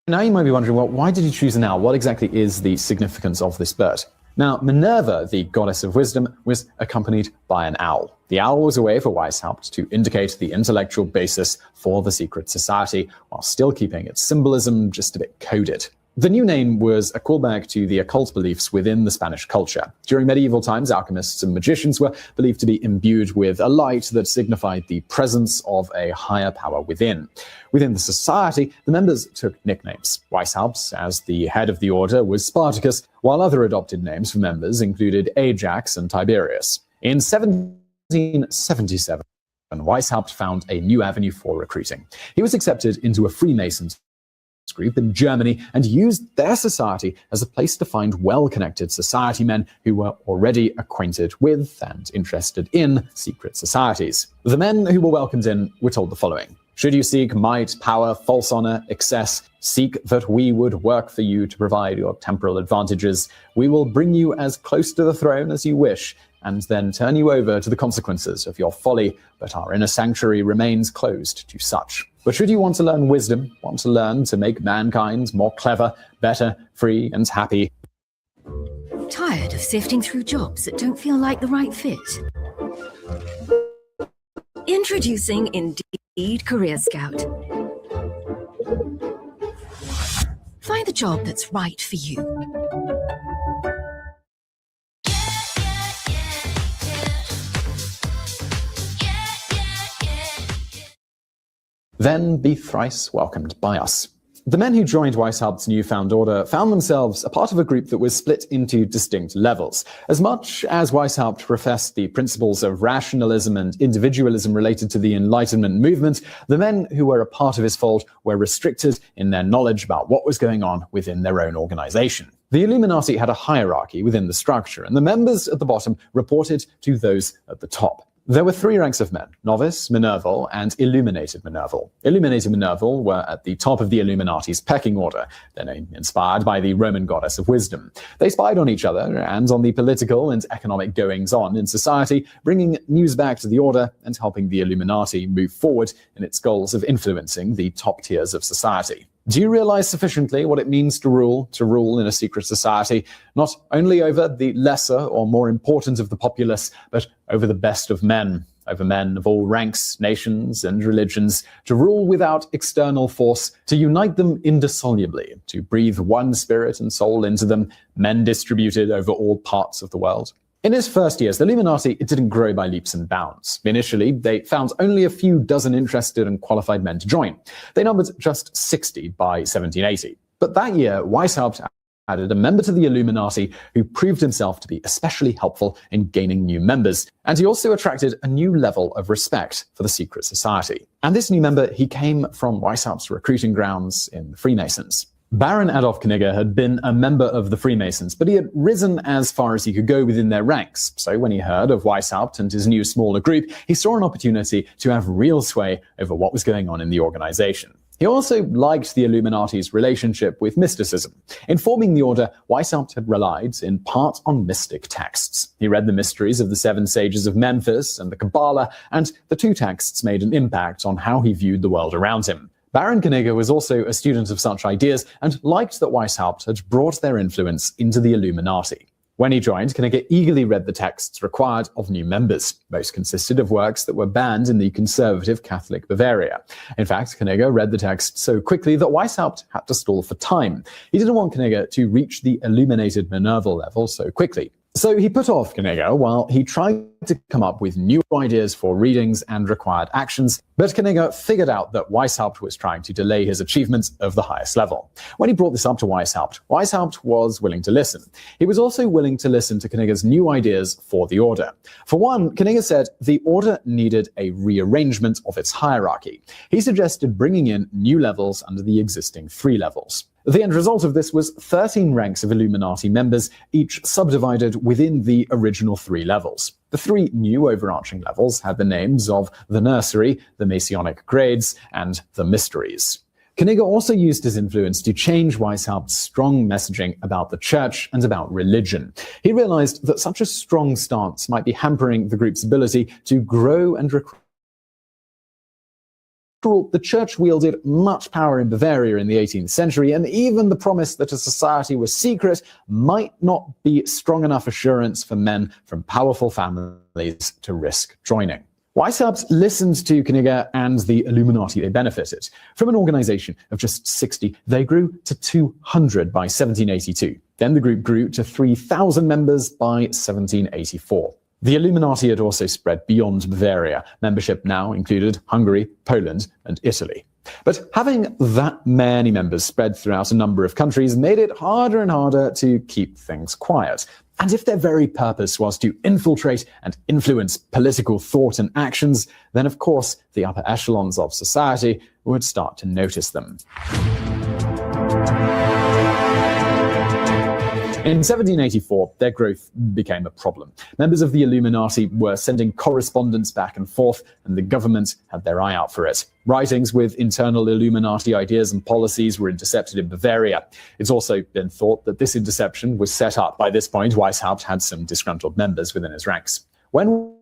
now you might be wondering, well, why did he choose an owl? What exactly is the significance of this bird? Now, Minerva, the goddess of wisdom, was accompanied by an owl. The owl was a way for Weishaupt to indicate the intellectual basis for the secret society, while still keeping its symbolism just a bit coded. The new name was a callback to the occult beliefs within the Spanish culture. During medieval times, alchemists and magicians were believed to be imbued with a light that signified the presence of a higher power within. Within the society, the members took nicknames. Weishaupt, as the head of the order, was Spartacus, while other adopted names for members included Ajax and Tiberius. In 1777, Weishaupt found a new avenue for recruiting. He was accepted into a Freemasons group in Germany and used their society as a place to find well-connected society men who were already acquainted with and interested in secret societies. The men who were welcomed in were told the following: "Should you seek might, power, false honor, excess, seek that we would work for you to provide your temporal advantages. We will bring you as close to the throne as you wish, and then turn you over to the consequences of your folly, but our inner sanctuary remains closed to such. But should you want to learn wisdom, want to learn to make mankind more clever, better, free, and happy." Tired of sifting through jobs that don't feel like the right fit? Introducing Indeed Career Scout. Find the job that's right for you. Then be thrice welcomed by us. The men who joined Weishaupt's newfound order found themselves a part of a group that was split into distinct levels. As much as Weishaupt professed the principles of rationalism and individualism related to the Enlightenment movement, the men who were a part of his fold were restricted in their knowledge about what was going on within their own organization. The Illuminati had a hierarchy within the structure, and the members at the bottom reported to those at the top. There were three ranks of men: novice, minerval, and illuminated minerval. Illuminated minerval were at the top of the Illuminati's pecking order, their name inspired by the Roman goddess of wisdom. They spied on each other and on the political and economic goings-on in society, bringing news back to the order and helping the Illuminati move forward in its goals of influencing the top tiers of society. Do you realize sufficiently what it means to rule in a secret society, not only over the lesser or more important of the populace, but over the best of men, over men of all ranks, nations, and religions, to rule without external force, to unite them indissolubly, to breathe one spirit and soul into them, men distributed over all parts of the world? In its first years, the Illuminati didn't grow by leaps and bounds. Initially, they found only a few dozen interested and qualified men to join. They numbered just 60 by 1780. But that year, Weishaupt added a member to the Illuminati who proved himself to be especially helpful in gaining new members. And he also attracted a new level of respect for the secret society. And this new member, he came from Weishaupt's recruiting grounds in the Freemasons. Baron Adolf Knigge had been a member of the Freemasons, but he had risen as far as he could go within their ranks. So when he heard of Weishaupt and his new smaller group, he saw an opportunity to have real sway over what was going on in the organization. He also liked the Illuminati's relationship with mysticism. In forming the order, Weishaupt had relied in part on mystic texts. He read the mysteries of the Seven Sages of Memphis and the Kabbalah, and the two texts made an impact on how he viewed the world around him. Baron Knigge was also a student of such ideas and liked that Weishaupt had brought their influence into the Illuminati. When he joined, Knigge eagerly read the texts required of new members. Most consisted of works that were banned in the conservative Catholic Bavaria. In fact, Knigge read the text so quickly that Weishaupt had to stall for time. He didn't want Knigge to reach the illuminated minerval level so quickly. So he put off Knigge while he tried to come up with new ideas for readings and required actions, but Knigge figured out that Weishaupt was trying to delay his achievements of the highest level. When he brought this up to Weishaupt, Weishaupt was willing to listen. He was also willing to listen to Knigge's new ideas for the order. For one, Knigge said the order needed a rearrangement of its hierarchy. He suggested bringing in new levels under the existing 3 levels. The end result of this was 13 ranks of Illuminati members, each subdivided within the original 3 levels. The 3 new overarching levels had the names of the Nursery, the Masonic Grades, and the Mysteries. Knigge also used his influence to change Weishaupt's strong messaging about the church and about religion. He realized that such a strong stance might be hampering the group's ability to grow and recruit. The church wielded much power in Bavaria in the 18th century, and even the promise that a society was secret might not be strong enough assurance for men from powerful families to risk joining. Weishaupt listened to Knigge and the Illuminati they benefited. From an organization of just 60, they grew to 200 by 1782. Then the group grew to 3,000 members by 1784. The Illuminati had also spread beyond Bavaria. Membership now included Hungary, Poland, and Italy. But having that many members spread throughout a number of countries made it harder and harder to keep things quiet. And if their very purpose was to infiltrate and influence political thought and actions, then of course the upper echelons of society would start to notice them. In 1784, their growth became a problem. Members of the Illuminati were sending correspondence back and forth, and the government had their eye out for it. Writings with internal Illuminati ideas and policies were intercepted in Bavaria. It's also been thought that this interception was set up. By this point, Weishaupt had some disgruntled members within his ranks. When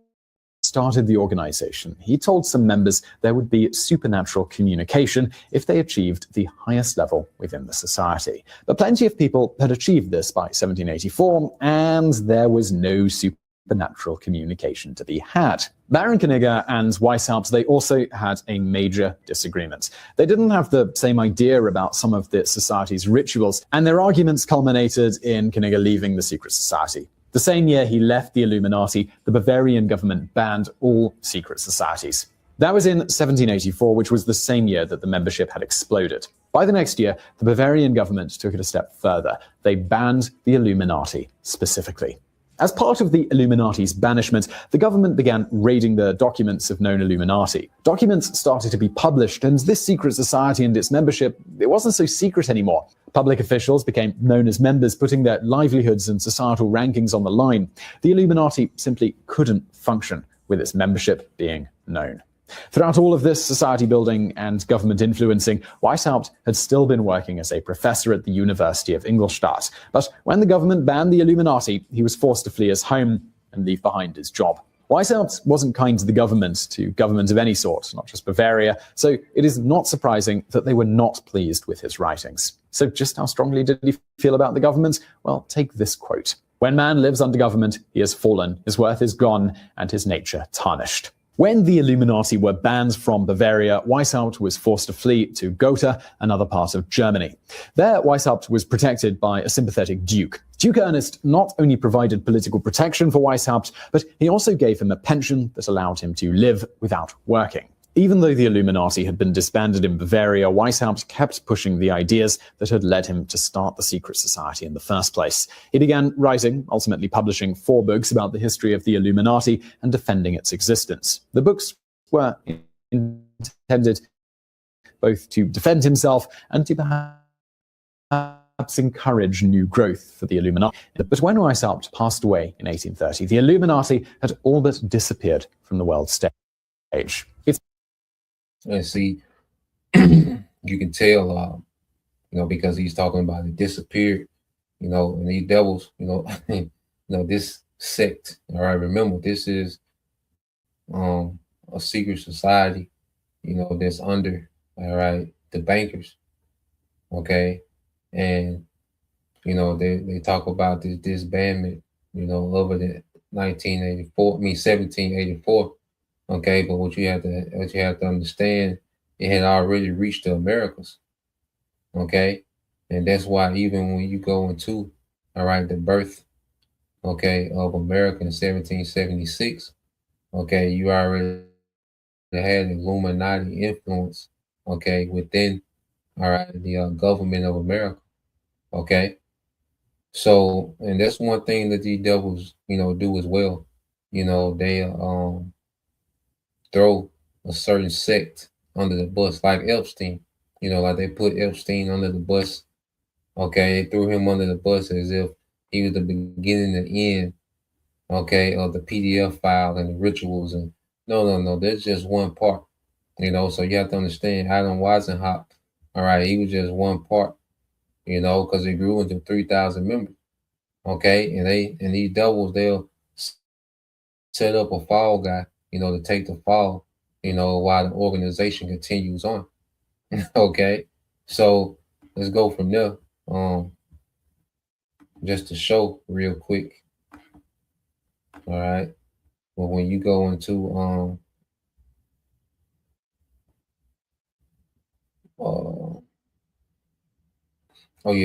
started the organization, he told some members there would be supernatural communication if they achieved the highest level within the society. But plenty of people had achieved this by 1784, and there was no supernatural communication to be had. Baron Knigge and Weishaupt, they also had a major disagreement. They didn't have the same idea about some of the society's rituals, and their arguments culminated in Knigge leaving the secret society. The same year he left the Illuminati, the Bavarian government banned all secret societies. That was in 1784, which was the same year that the membership had exploded. By the next year, the Bavarian government took it a step further. They banned the Illuminati specifically. As part of the Illuminati's banishment, the government began raiding the documents of known Illuminati. Documents started to be published, and this secret society and its membership, it wasn't so secret anymore. Public officials became known as members, putting their livelihoods and societal rankings on the line. The Illuminati simply couldn't function with its membership being known. Throughout all of this society building and government influencing, Weishaupt had still been working as a professor at the University of Ingolstadt. But when the government banned the Illuminati, he was forced to flee his home and leave behind his job. Weishaupt wasn't kind to government of any sort, not just Bavaria, so it is not surprising that they were not pleased with his writings. So just how strongly did he feel about the government? Well, take this quote. "When man lives under government, he has fallen, his worth is gone, and his nature tarnished." When the Illuminati were banned from Bavaria, Weishaupt was forced to flee to Gotha, another part of Germany. There, Weishaupt was protected by a sympathetic duke. Duke Ernest not only provided political protection for Weishaupt, but he also gave him a pension that allowed him to live without working. Even though the Illuminati had been disbanded in Bavaria, Weishaupt kept pushing the ideas that had led him to start the secret society in the first place. He began writing, ultimately publishing 4 books about the history of the Illuminati and defending its existence. The books were intended both to defend himself and to perhaps encourage new growth for the Illuminati. But when Weishaupt passed away in 1830, the Illuminati had all but disappeared from the world stage. And see, you can tell, because he's talking about it disappeared, and these devils, this sect. All right, remember, this is a secret society, that's under, all right, the bankers. Okay, and they talk about this disbandment, over the 1784. Okay, but what you have to understand, it had already reached the Americas. Okay, and that's why even when you go into, all right, the birth, okay, of America in 1776, okay, you already had Illuminati influence, okay, within, all right, the government of America. Okay, so, and that's one thing that these devils, do as well. They throw a certain sect under the bus, like Epstein. Like they put Epstein under the bus. Okay, they threw him under the bus as if he was the beginning and end, okay, of the PDF file and the rituals. And no, there's just one part, so you have to understand Adam Weisenhop, all right, he was just one part, because it grew into 3,000 members. Okay, and these devils, they'll set up a fall guy, to take the fall, while the organization continues on. Okay, so let's go from there. Just to show real quick. All right. Well, when you go into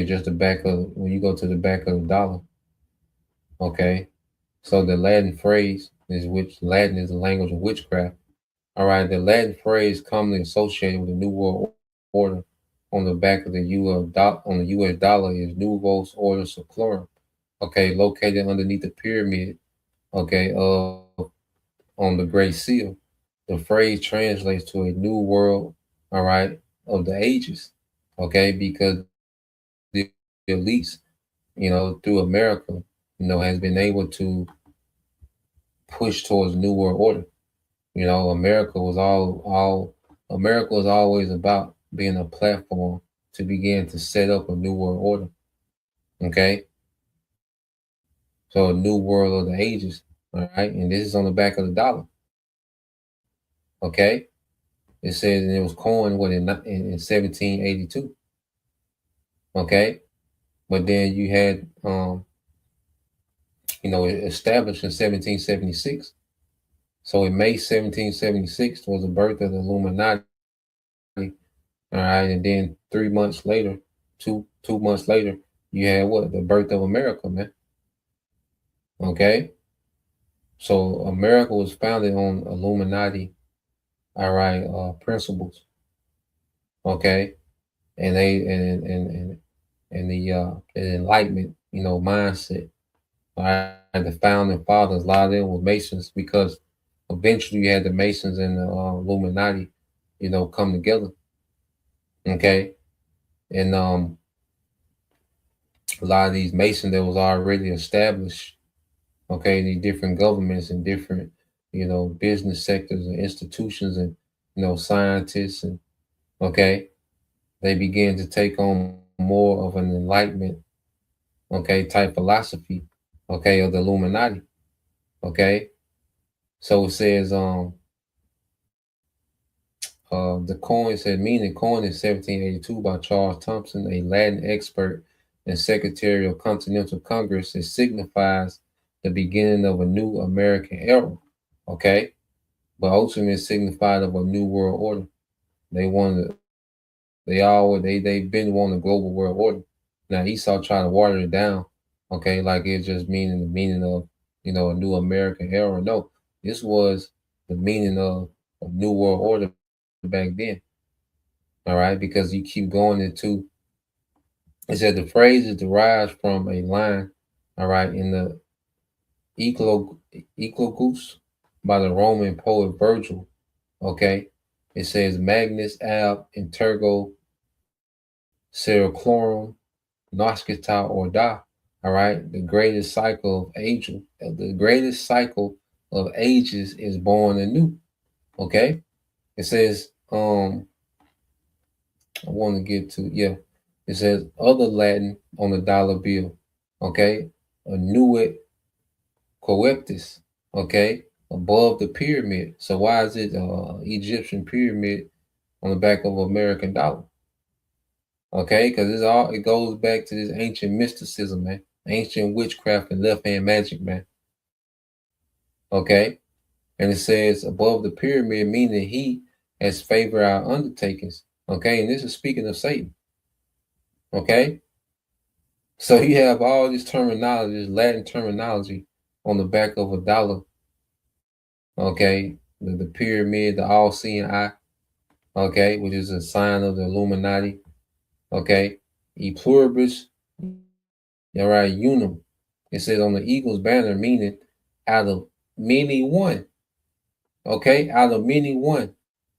just the back of, when you go to the back of the dollar. Okay, so the Latin phrase is, which Latin is the language of witchcraft. All right, the Latin phrase commonly associated with the New World Order on the back of the US dollar is Novus Ordo Seclorum. Okay, located underneath the pyramid. Okay, on the Great Seal. The phrase translates to a new world. All right, of the ages. Okay, because the elites, through America, has been able to push towards a new world order. America was always about being a platform to begin to set up a new world order. Okay. So a new world of the ages. All right. And this is on the back of the dollar. Okay. It says, and it was coined in 1782. Okay. But then you had, established in 1776. So in May 1776 was the birth of the Illuminati. All right, and then 3 months later, two months later, you had what? The birth of America, man. Okay. So America was founded on Illuminati, all right, principles. Okay. And the Enlightenment, mindset. All right, the founding fathers, a lot of them were Masons, because eventually you had the Masons and the Illuminati, come together. Okay. And a lot of these Masons that was already established, okay, these different governments and different, business sectors and institutions and, scientists and, okay, they began to take on more of an enlightenment, okay, type philosophy, okay, of the Illuminati, okay. So it says, the coin said, meaning coin in 1782 by Charles Thompson, a Latin expert and Secretary of Continental Congress. It signifies the beginning of a new American era, okay? But ultimately signified of a new world order. They wanted, they've been wanting a global world order. Now Esau tried to water it down, okay, like it's just meaning the meaning of, a new American era. No, this was the meaning of a new world order back then. All right, because you keep going into, it said the phrase is derived from a line, all right, in the Eclogus by the Roman poet Virgil. Okay, it says Magnus ab intergo sericlorum noscita orda. All right, the greatest cycle of ages is born anew. Okay, it says I want to get to, it says other Latin on the dollar bill, okay, annuit coeptis, okay, above the pyramid. So why is it Egyptian pyramid on the back of American dollar? Okay, because it goes back to this ancient mysticism, man, ancient witchcraft and left hand magic, man. Okay, and it says above the pyramid, meaning he has favored our undertakings. Okay, and this is speaking of Satan. Okay, so you have all this terminology, this Latin terminology on the back of a dollar. Okay, the pyramid, the all-seeing eye. Okay, which is a sign of the Illuminati. Okay, e pluribus, all right, unum. It says on the eagle's banner, meaning out of many one. Okay, out of many one.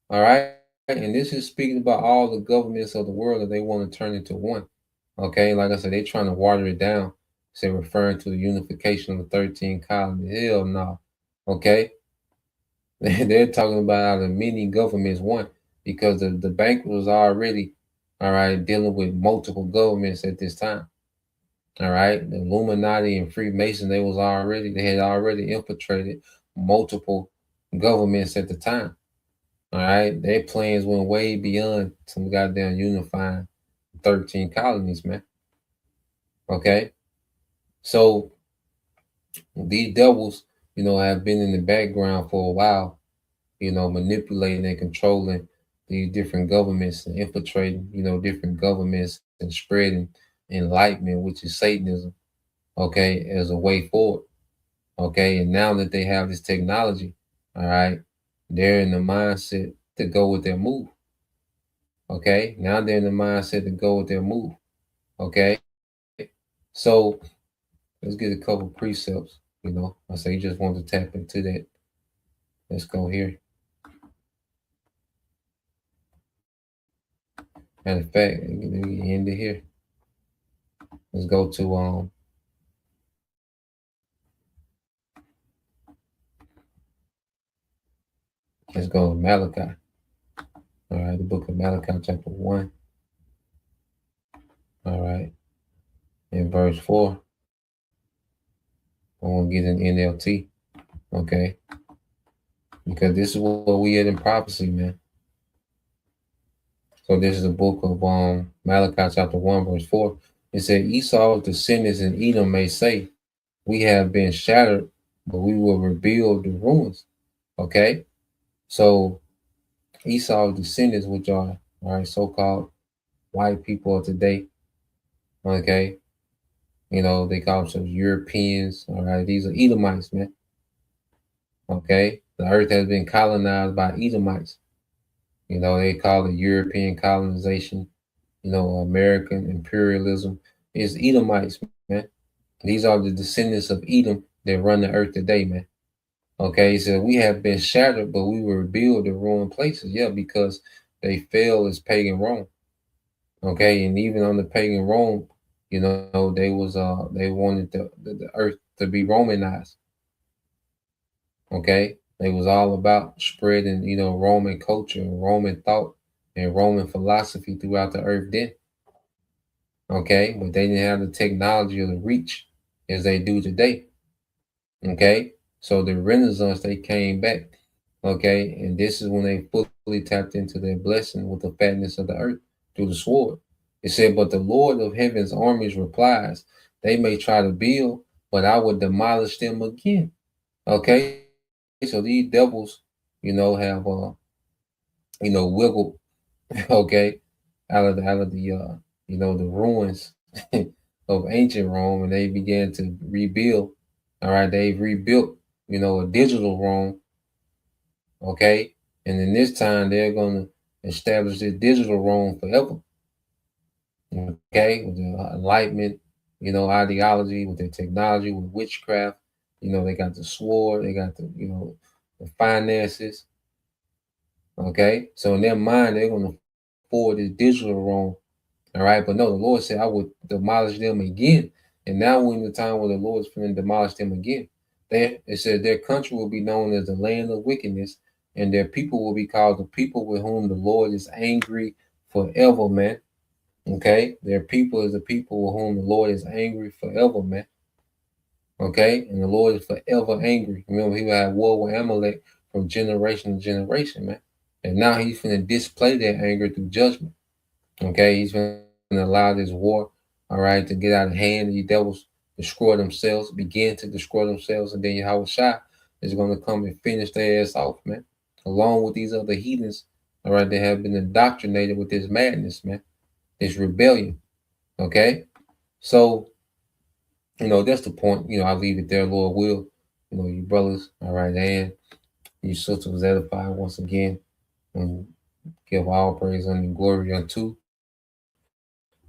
All right, and this is speaking about all the governments of the world that they want to turn into one. Okay, like I said, they're trying to water it down. Say referring to the unification of the 13 colonies. Hell no. Okay. They're talking about how the many governments one, because the bank was already, all right, dealing with multiple governments at this time. All right. The Illuminati and Freemason, they had already infiltrated multiple governments at the time. All right. Their plans went way beyond some goddamn unifying 13 colonies, man. Okay. So these devils, have been in the background for a while, manipulating and controlling these different governments and infiltrating, different governments and spreading enlightenment, which is Satanism, okay, as a way forward. Okay. And now that they have this technology, all right, they're in the mindset to go with their move. Okay. Now they're in the mindset to go with their move. Okay. So let's get a couple precepts. I say you just want to tap into that. Let's go here. Matter of fact, let me end it here. Let's go to let's go to Malachi. All right, the book of Malachi, chapter 1. All right, in verse 4. I want to get an NLT, okay? Because this is what we had in prophecy, man. So this is the book of Malachi chapter 1, verse 4. It said, Esau's descendants in Edom may say, we have been shattered, but we will rebuild the ruins. Okay? So Esau's descendants, which are, all right, so-called white people of today, okay? They call themselves Europeans. All right, these are Edomites, man. Okay, the earth has been colonized by Edomites. They call it European colonization. American imperialism is Edomites, man. These are the descendants of Edom that run the earth today, man. Okay, so we have been shattered, but we will rebuild the ruined places. Yeah, because they fell as pagan Rome. Okay, and even under pagan Rome, they wanted the earth to be Romanized. Okay, They was all about spreading, Roman culture and Roman thought and Roman philosophy throughout the earth then. Okay, but they didn't have the technology or the reach as they do today. Okay, so the Renaissance, they came back. Okay, and this is when they fully tapped into their blessing with the fatness of the earth through the sword. It said, but the Lord of heaven's armies replies, they may try to build, but I will demolish them again. Okay, so these devils, have wiggled, okay, out of the the ruins of ancient Rome, and they began to rebuild. All right, they've rebuilt, a digital Rome. Okay, and in this time they're going to establish this digital Rome forever. Okay, with the enlightenment, ideology, with their technology, with witchcraft. They got the sword, they got the finances. Okay, so in their mind, they're going to forward this digital Rome. All right, but no, the Lord said, I would demolish them again. And now we're in the time where the Lord's going to demolish them again. It said their country will be known as the land of wickedness, and their people will be called the people with whom the Lord is angry forever, man. Okay, their people is the people with whom the Lord is angry forever, man. Okay, and the Lord is forever angry. Remember, he will have war with Amalek from generation to generation, man. And now he's going to display that anger through judgment. Okay, he's going to allow this war, all right, to get out of hand. These devils destroy themselves, begin to destroy themselves, and then Yahweh Shai is going to come and finish their ass off, man, along with these other heathens, all right, that have been indoctrinated with this madness, man, this rebellion. Okay, so that's the point. I'll leave it there, Lord will. You brothers, all right, and you sisters was edified once again, and give all praise and glory unto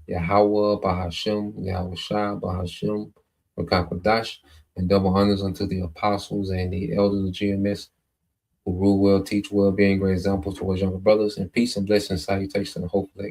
Yahweh Bahashem, Yahweh Shai Bahashem, Rakakwadash, and double honors unto the apostles and the elders of GMS who rule well, teach well, being great examples towards younger brothers, and peace and blessings, salutations, and hopefully